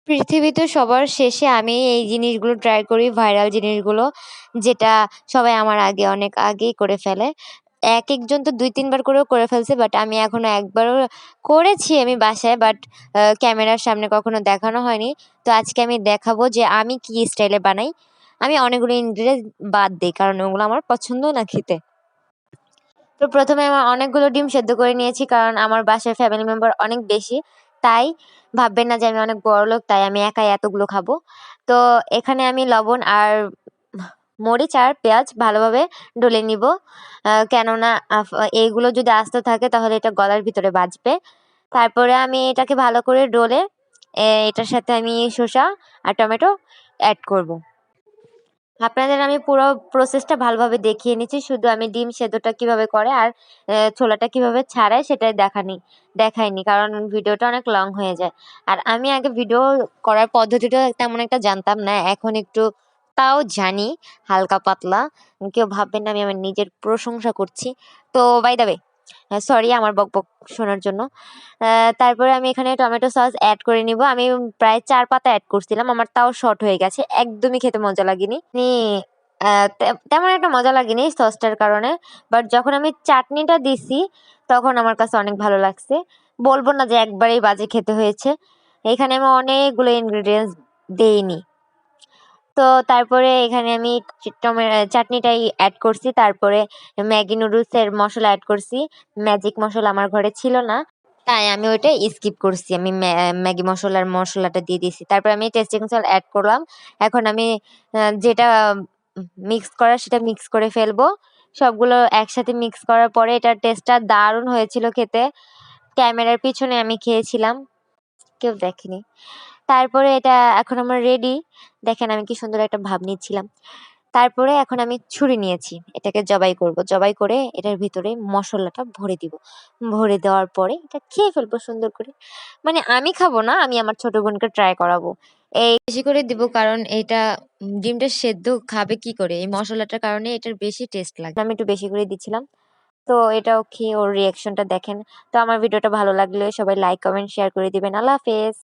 পৃথিবীতে সবার শেষে আমি এই জিনিসগুলো ট্রাই করি, ভাইরাল জিনিসগুলো, যেটা সবাই আমার আগে অনেক আগেই করে ফেলে। একেকজন তো ২-৩ বার করেও করে ফেলছে, বাট আমি এখনো একবারও করেছি আমি বাসায়, বাট ক্যামেরার সামনে কখনো দেখানো হয়নি। তো আজকে আমি দেখাবো যে আমি কি স্টাইলে বানাই। আমি অনেকগুলো ইনগ্রিডিয়েন্টস বাদ দেই, কারণ ওগুলো আমার পছন্দ না খেতে। তো ১ম এ আমার অনেকগুলো ডিম সেদ্ধ করে নিয়েছি, কারণ আমার বাসায় ফ্যামিলি মেম্বার অনেক বেশি। তাই ভাববেন না যে আমি অনেক বড়লোক, তাই আমি একাই এতগুলো খাবো। তো এখানে আমি লবণ আর মরিচ আর পেঁয়াজ ভালোভাবে ডলে নিব। কেননা এইগুলো যদি আস্ত থাকে তাহলে এটা গলার ভিতরে বাজবে। তারপরে আমি এটাকে ভালো করে ডলে এটার সাথে আমি শসা আর টমেটো এড করব। আপনাদের আমি পুরো প্রসেসটা ভালোভাবে দেখিয়ে নিচ্ছি। শুধু আমি ডিম সেদ্ধটা কিভাবে করে আর ছোলাটা কিভাবে ছাড়াই সেটাই দেখাইনি। কারণ ভিডিওটা অনেক লং হয়ে যায়। আর আমি আগে ভিডিও করার পদ্ধতিটা তেমন একটা জানতাম না। এখন একটু তাও জানি হালকা পাতলা। কেউ ভাববেন না আমি আমার নিজের প্রশংসা করছি। তো বাই দ্য ওয়ে, সরি আমার বকবক শোনার জন্য। তারপরে আমি এখানে টমেটো সস এড করে নিব। আমি প্রায় ৪ পাতা এড করছিলাম। আমার তাও শর্ট হয়ে গেছে। একদমই খেতে মজা লাগেনি। তেমন একটা মজা লাগেনি সসটার কারণে। বাট যখন আমি চাটনিটা দিছি, তখন আমার কাছে অনেক ভালো লাগছে। বলব না যে একবারেই বাজে খেতে হয়েছে। এখানে আমি অনেকগুলো ইনগ্রিডিয়েন্টস দেইনি। তো তারপরে এখানে আমি চাটনিটাই এড করছি। তারপরে ম্যাগি নুডলসের মসলা এড করছি। ম্যাজিক মসলা আমার ঘরে ছিল না। তাই আমি ওইটা স্কিপ করছি। আমি ম্যাগি মসলাটা দিয়ে দিয়েছি। তারপরে আমি টেস্টিং সল্ট এড করলাম। এখন আমি যেটা মিক্স করার সেটা মিক্স করে ফেলবো। সবগুলো একসাথে মিক্স করার পরে এটার টেস্টটা দারুণ হয়েছিল খেতে। ক্যামেরার পিছনে আমি খেয়েছিলাম। কেউ দেখেনি। তারপরে এটা এখন আমার রেডি। দেখেন আমি কি সুন্দর একটা ভাব নিচ্ছিলাম। তারপরে এখন আমি ছুরি নিয়েছি। এটাকে জবাই করব। জবাই করে এটার ভিতরে মসলাটা ভরে দিব। ভরে দেওয়ার পরে এটা খেয়ে ফেলবো সুন্দর করে। মানে আমি খাবো না, আমি আমার ছোট বোনকে ট্রাই করাবো। এই বেশি করে দিব, কারণ এটা ডিমটা সেদ্ধ খাবে কি করে? এই মসলাটার কারণে এটার বেশি টেস্ট লাগে। আমি একটু বেশি করে দিচ্ছিলাম। তো এটাও খেয়ে ওর রিঅ্যাকশনটা দেখেন। তো আমার ভিডিওটা ভালো লাগলে সবাই লাইক, কমেন্ট, শেয়ার করে দিবেন। আল্লাহ হাফেজ।